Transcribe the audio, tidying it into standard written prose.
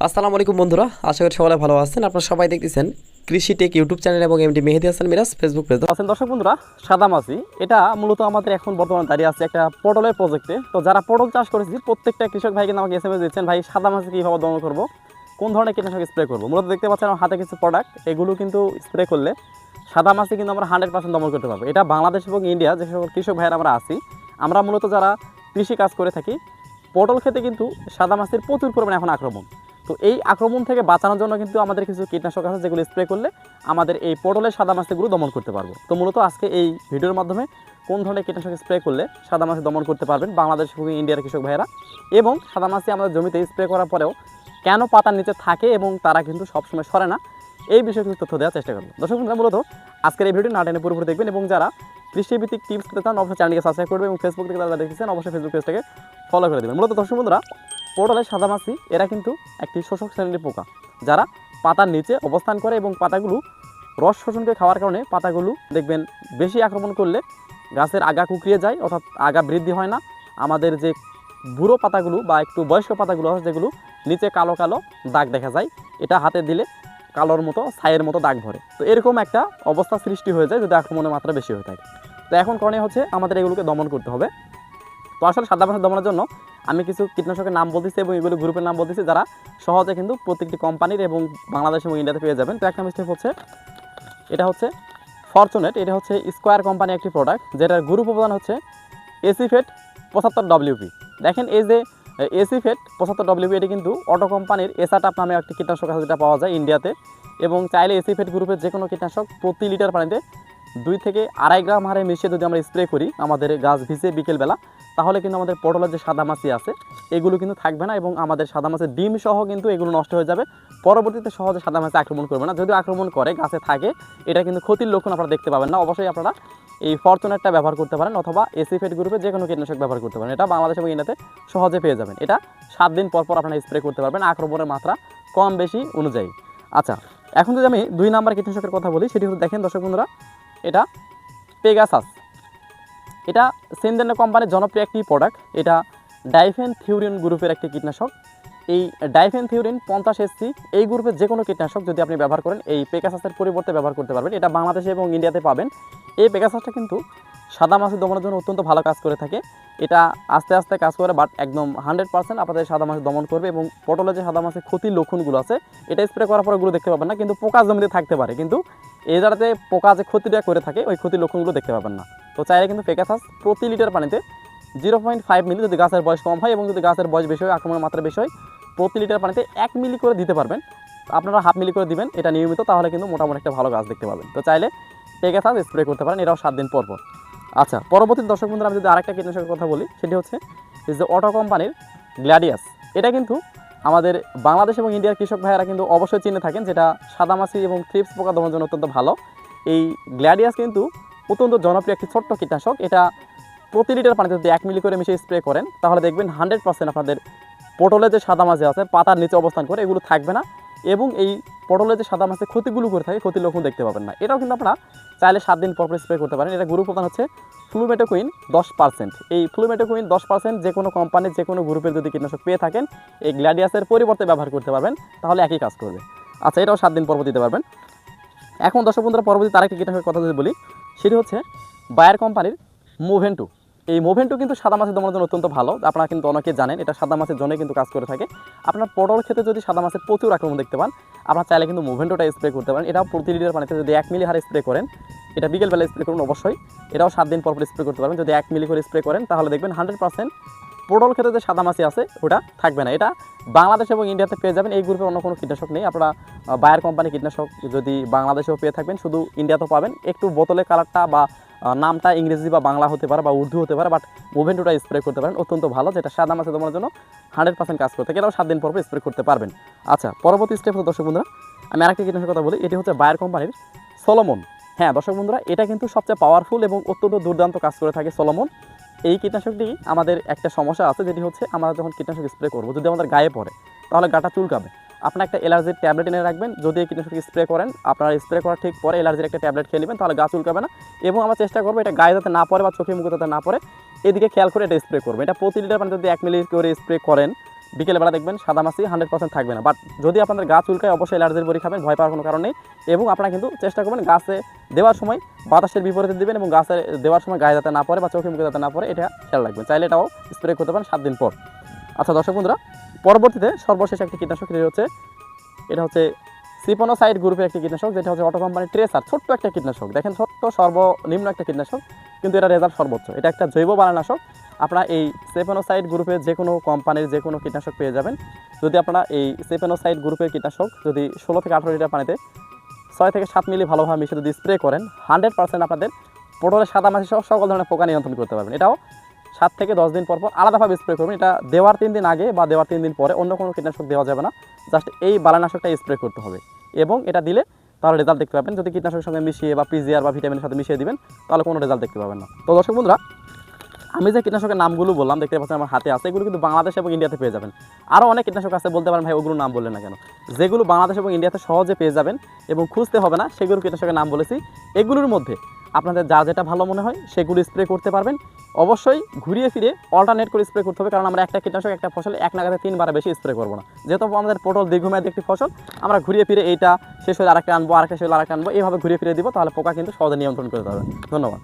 আসসালামু আলাইকুম বন্ধুরা, আশা করি সকলে ভালো আছেন। আপনারা সবাই দেখতেছেন কৃষি টেক ইউটিউব চ্যানেল এবং MD Mehedi Hasan Miraj Facebook page. আছেন দর্শক বন্ধুরা, সাদামাছি এটা মূলত আমাদের এখন বর্তমানে দাঁড়িয়ে আছে একটা পটলের প্রজেক্টে। তো যারা পটল চাষ করেছি প্রত্যেকটা কৃষক ভাই কিন্তু আমাকে এসএমএস দিচ্ছেন, ভাই সাদামাছি কীভাবে দমন করবো, কোন ধরনের কীটনাশক স্প্রে করবো। মূলত দেখতে পাচ্ছেন আমার হাতে কিছু প্রোডাক্ট, এগুলো কিন্তু স্প্রে করলে সাদামাছি কিন্তু আমরা 100% দমন করতে পারবো। এটা বাংলাদেশ এবং ইন্ডিয়া যে সকল কৃষক ভাইয়েরা আমরা আছি, আমরা মূলত যারা কৃষি কাজ করে থাকি, পটল খেতে কিন্তু সাদামাছির প্রচুর পরিমাণে এখন আক্রমণ। তো এই আক্রমণ থেকে বাঁচানোর জন্য কিন্তু আমাদের কিছু কীটনাশক আছে যেগুলো স্প্রে করলে আমাদের এই পটলের সাদামাছিগুলো দমন করতে পারবো। তো মূলত আজকে এই ভিডিওর মাধ্যমে কোন ধরনের কীটনাশক স্প্রে করলে সাদামাছি দমন করতে পারবেন বাংলাদেশ এবং ইন্ডিয়ার কৃষক ভাইয়েরা, এবং সাদামাছি আমাদের জমিতে স্প্রে করার পরেও কেন পাতার নিচে থাকে এবং তারা কিন্তু সবসময় সরে না, এই বিষয়ে কিছু তথ্য দেওয়ার চেষ্টা করবো। দর্শক বন্ধুরা, মূলত আজকের এই ভিডিও না টেনে পুরোপুরি দেখবেন, এবং যারা কৃষিভিত্তিক টিপস পেতে চান অবশ্যই চ্যানেলকে সাবস্ক্রাইব করবেন, এবং ফেসবুক থেকে যারা দেখছেন অবশ্যই ফেসবুক পেজটাকে ফলো করে দেবেন। মূলত দর্শক বন্ধুরা, পটলের সাদামাছি এরা কিন্তু একটি শোষক শ্রেণীর পোকা, যারা পাতার নিচে অবস্থান করে এবং পাতাগুলো রস শোষণকে খাওয়ার কারণে পাতাগুলো দেখবেন বেশি আক্রমণ করলে গাছের আগা কুকড়িয়ে যায়, অর্থাৎ আগা বৃদ্ধি হয় না। আমাদের যে বুড়ো পাতাগুলো বা একটু বয়স্ক পাতাগুলো আছে যেগুলো নিচে কালো কালো দাগ দেখা যায়, এটা হাতে দিলে কালোর মতো ছাইয়ের মতো দাগ ভরে। তো এরকম একটা অবস্থা সৃষ্টি হয়ে যায় যদি আক্রমণের মাত্রা বেশি হয়ে থাকে। তো এখন করণীয় হচ্ছে আমাদের এগুলোকে দমন করতে হবে। তো আসলে সাদামাছি দমনের জন্য আমি কিছু কীটনাশকের নাম বলতেছি এবং এগুলো গ্রুপের নাম বলতেছি, যারা সহজে কিন্তু প্রত্যেকটি কোম্পানির এবং বাংলাদেশ এবং ইন্ডিয়াতে পেয়ে যাবেন। তো এক নাম্বার স্টেপ হচ্ছে, এটা হচ্ছে ফরচুনেট, এটা হচ্ছে স্কোয়ার কোম্পানি একটি প্রোডাক্ট, যেটার গ্রুপ উপাদান হচ্ছে এসিফেট 75WP। দেখেন এই যে এসিফেট 75WP, এটি কিন্তু অটো কোম্পানির এসাটাপ নামে একটি কীটনাশক আছে যেটা পাওয়া যায় ইন্ডিয়াতে, এবং চাইলে এসিফেট গ্রুপের যে কোনো কীটনাশক প্রতি লিটার পানিতে 2 থেকে 2.5 গ্রাম হারে মিশিয়ে যদি আমরা স্প্রে করি আমাদের গাছ ভিজে বিকেলবেলা, তাহলে কিন্তু আমাদের পটলের যে সাদামাছি আছে এগুলো কিন্তু থাকবে না, এবং আমাদের সাদামাছির ডিম সহ কিন্তু এগুলো নষ্ট হয়ে যাবে। পরবর্তীতে সহজে সাদামাছি আক্রমণ করবে না, যদিও আক্রমণ করে গাছে থাকে, এটা কিন্তু ক্ষতির লক্ষণ আপনারা দেখতে পাবেন না। অবশ্যই আপনারা এই ফরচুনেটটা ব্যবহার করতে পারেন, অথবা এসিফেট গ্রুপে যে কোনো কীটনাশক ব্যবহার করতে পারেন। এটা বাংলাদেশ এবং ইন্ডিয়াতে সহজে পেয়ে যাবেন। এটা 7 দিন পর পর আপনারা স্প্রে করতে পারবেন আক্রমণের মাত্রা কম বেশি অনুযায়ী। আচ্ছা, এখন যদি আমি 2 নাম্বার কীটনাশকের কথা বলি, সেটি হচ্ছে দেখেন দর্শক বন্ধুরা, এটা পেগাসাস। এটা সিনজেন্টা কোম্পানির জনপ্রিয় একটি প্রোডাক্ট। এটা ডাইফেনথিউরিন গ্রুপের একটি কীটনাশক। এই ডাইফেনথিউরিন 50SC এই গ্রুপের যে কোনো কীটনাশক যদি আপনি ব্যবহার করেন এই পেগাসাসের পরিবর্তে ব্যবহার করতে পারবেন। এটা বাংলাদেশে এবং ইন্ডিয়াতে পাবেন। এই পেগাসাসটা কিন্তু সাদামাছি দমনের জন্য অত্যন্ত ভালো কাজ করে থাকে। এটা আস্তে আস্তে কাজ করে, বাট একদম 100% আপনাদের সাদামাছি দমন করবে, এবং পটলের যে সাদামাছির ক্ষতির লক্ষণগুলো আছে এটা স্প্রে করার পরে ওগুলো দেখতে পাবেন না, কিন্তু পোকা জমিতে থাকতে পারে, কিন্তু এই জায়গাতে পোকা যে ক্ষতিটা করে থাকে ওই ক্ষতির লক্ষণগুলো দেখতে পাবেন না। তো চাইলে কিন্তু পেগাসাস প্রতি লিটার পানিতে 0.5 মিলি, যদি গাছের বয়স কম হয় এবং যদি গাছের বয়স বেশি হয়, আক্রমণের মাত্রা বেশি হয়, প্রতি লিটার পানিতে 1 মিলি করে দিতে পারবেন। আপনারা হাফ মিলি করে দিবেন এটা নিয়মিত, তাহলে কিন্তু মোটামুটি একটা ভালো গাছ দেখতে পাবেন। তো চাইলে পেগাসাস স্প্রে করতে পারেন, এটাও 7 দিন পর পর। আচ্ছা, পরবর্তী দর্শক বন্ধুরা, আমি যদি আরেকটা কীটনাশকের কথা বলি, সেটি হচ্ছে যে অটো কোম্পানির গ্ল্যাডিয়াস। এটা কিন্তু আমাদের বাংলাদেশ এবং ইন্ডিয়ার কৃষক ভাইয়েরা কিন্তু অবশ্যই চিনে থাকেন, যেটা সাদামাছি এবং থ্রিপস পোকা দমনের জন্য অত্যন্ত ভালো। এই গ্ল্যাডিয়াস কিন্তু অত্যন্ত জনপ্রিয় একটি ছোট্ট কীটনাশক। এটা প্রতি লিটার পানিতে যদি 1 মিলি করে মিশিয়ে স্প্রে করেন, তাহলে দেখবেন 100% আপনাদের পটলের যে সাদামাছি আছে পাতার নিচে অবস্থান করে এগুলো থাকবে না, এবং এই পটলের যে সাদামাছি ক্ষতিগুলো করে থাকে ক্ষতির লক্ষণ দেখতে পাবেন না। এটাও কিন্তু আপনারা চাইলে 7 দিন পর পর স্প্রে করতে পারেন। এটা গ্রুপ প্রধান হচ্ছে ফ্লুমেটোকুইন 10%। এই ফ্লুমেটোকুইন 10% যে কোনো কোম্পানির যে কোনো গ্রুপের যদি কীটনাশক পেয়ে থাকেন এই গ্ল্যাডিয়াসের পরিবর্তে ব্যবহার করতে পারবেন, তাহলে একই কাজ করবে। আচ্ছা, এটাও 7 দিন পর পর দিতে পারবেন। এখন দর্শক বন্ধুরা, পরবর্তীতে আরেকটি কীটনাশকের কথা যদি বলি, সেটি হচ্ছে বায়ার কোম্পানির মোভেন্টু। এই মোভেন্টু কিন্তু সাদামাছি দমনের জন্য অত্যন্ত ভালো, আপনারা কিন্তু অনেকে জানেন এটা সাদামাছির জন্য কিন্তু কাজ করে থাকে। আপনার পটল খেতে যদি সাদামাছির প্রচুর আক্রমণ দেখতে পান, আপনারা চাইলে কিন্তু মোভেন্টুটা স্প্রে করতে পারেন। এটাও প্রতি লিটার পানিতে যদি 1 মিলি হারে স্প্রে করেন, এটা বিকেলবেলা স্প্রে করুন অবশ্যই, এটাও 7 দিন পর পর স্প্রে করতে পারবেন। যদি 1 মিলি করে স্প্রে করেন, তাহলে দেখবেন 100% পটল খেতে যে সাদামাছি আছে ওটা থাকবে না। এটা বাংলাদেশ এবং ইন্ডিয়াতে পেয়ে যাবেন, এই গ্রুপে অন্য কোনো কীটনাশক নেই। আপনারা বায়ার কোম্পানি কীটনাশক যদি বাংলাদেশেও পেয়ে থাকবেন, শুধু ইন্ডিয়াতেও পাবেন। একটু বোতলের কালারটা বা নামটা ইংরেজি বা বাংলা হতে পারে বা উর্দু হতে পারে, বাট মোভেন্টুটা স্প্রে করতে পারেন, অত্যন্ত ভালো, যেটা সাদামাছি দমনের জন্য 100% কাজ করতে থাকে। এটাও 7 দিন পর পর স্প্রে করতে পারবেন। আচ্ছা, পরবর্তী স্টেপ হচ্ছে দর্শক বন্ধুরা, আমি আরেকটা কীটনাশকের কথা বলি, এটি হচ্ছে বায়ার কোম্পানির সলোমন। হ্যাঁ দর্শক বন্ধুরা, এটা কিন্তু সবচেয়ে পাওয়ারফুল এবং অত্যন্ত দুর্দান্ত কাজ করে থাকে সলোমন। এই কীটনাশকটি আমাদের একটা সমস্যা আছে, যেটি হচ্ছে আমরা যখন কীটনাশক স্প্রে করবো যদি আমাদের গায়ে পড়ে তাহলে গাটা চুলকাবে। আপনার একটা অ্যালার্জির ট্যাবলেট এনে রাখবেন, যদি এই কীটনাশক স্প্রে করেন আপনারা স্প্রে করার ঠিক পরে অ্যালার্জির একটা ট্যাবলেট খেয়ে নেবেন, তাহলে গা চুলকাবে না। এবং আমরা চেষ্টা করবো এটা গায়ে যাতে না পড়ে বা চোখে মুখে যাতে না পড়ে, এদিকে খেয়াল করে এটা স্প্রে করবো। এটা প্রতি লিটার পানিতে যদি 1 মিলি করে স্প্রে করেন, বিকেলবেলা দেখবেন সাদামাছি 100% থাকবে না। বাট যদি আপনাদের গাছ চুলকায় অবশ্যই অ্যালার্জির বড়ি খাবেন, ভয় পাওয়ার কোনো কারণ নেই। এবং আপনারা কিন্তু চেষ্টা করবেন গাছে দেওয়ার সময় বাতাসের বিপরীতে দিবেন এবং গাছে দেওয়ার সময় গায়ে যাতে না পড়ে বা চোখে মুখে যাতে না পড়ে, এটা খেয়াল রাখবেন। চাইলে এটাও স্প্রে করতে পারেন 7 দিন পর। আচ্ছা দর্শক বন্ধুরা, পরবর্তীতে সর্বশেষ একটি কীটনাশক এটা হচ্ছে সিপোনোসাইড গ্রুপের একটি কীটনাশক, যেটা হচ্ছে অটো কোম্পানির ট্রেসার। ছোট্ট একটা কীটনাশক, দেখেন ছোট্ট সর্বনিম্ন একটা কীটনাশক, কিন্তু এটা রেজাল্ট সর্বোচ্চ। এটা একটা জৈব বালানাশক। আপনারা এই সিপোনোসাইড গ্রুপের যে কোনো কোম্পানির যে কোনো কীটনাশক পেয়ে যাবেন। যদি আপনারা এই সিপোনোসাইড গ্রুপের কীটনাশক যদি 16 থেকে 18 লিটার পানিতে 6 থেকে 7 মিলি ভালোভাবে মিশিয়ে যদি স্প্রে করেন, 100% আপনাদের পটলের সাদামাছি সহ সকল ধরনের পোকা নিয়ন্ত্রণ করতে পারবেন। এটাও 7 থেকে 10 দিন পর পর আলাদাভাবে স্প্রে করবেন। এটা দেওয়ার 3 দিন আগে বা দেওয়ার 3 দিন পরে অন্য কোনো কীটনাশক দেওয়া যাবে না, জাস্ট এই বালানাশকটা স্প্রে করতে হবে। এবং এটা দিলে তাহলে রেজাল্ট দেখতে পাবেন। যদি কীটনাশকের সঙ্গে মিশিয়ে বা পিজিআর বা ভিটামিনের সাথে মিশিয়ে দিবেন, তাহলে কোনো রেজাল্ট দেখতে পাবেন না। তো দর্শক বন্ধুরা, আমি যে কীটনাশকের নামগুলো বললাম, দেখতে পাচ্ছেন আমার হাতে আছে, এগুলো কিন্তু বাংলাদেশ এবং ইন্ডিয়াতে পেয়ে যাবেন। আরও অনেক কীটনাশক আছে, বলতে পারেন ভাই ওগুলোর নাম বললেন না কেন। যেগুলো বাংলাদেশ এবং ইন্ডিয়াতে সহজে পেয়ে যাবেন এবং খুঁজতে হবে না, সেগুলো কীটনাশকের নাম বলেছি। এগুলোর মধ্যে আপনাদের যা যেটা ভালো মনে হয় সেগুলো স্প্রে করতে পারবেন। অবশ্যই ঘুরিয়ে ফিরে অল্টারনেট করে স্প্রে করতে হবে, কারণ আমরা একটা কীটনাশক একটা ফসলে এক নাগাদে 3 বার বেশি স্প্রে করবো না। যেহেতু আমাদের পটল দীর্ঘমেয়াদী একটি ফসল, আমরা ঘুরিয়ে ফিরে এইটা শেষ হলে আরেকটা আনবো, আরেকটা শেষ হলে আরেকটা আনবো, এইভাবে ঘুরিয়ে ফিরে দিব, তাহলে পোকা কিন্তু সহজে নিয়ন্ত্রণ করতে পারবেন। ধন্যবাদ।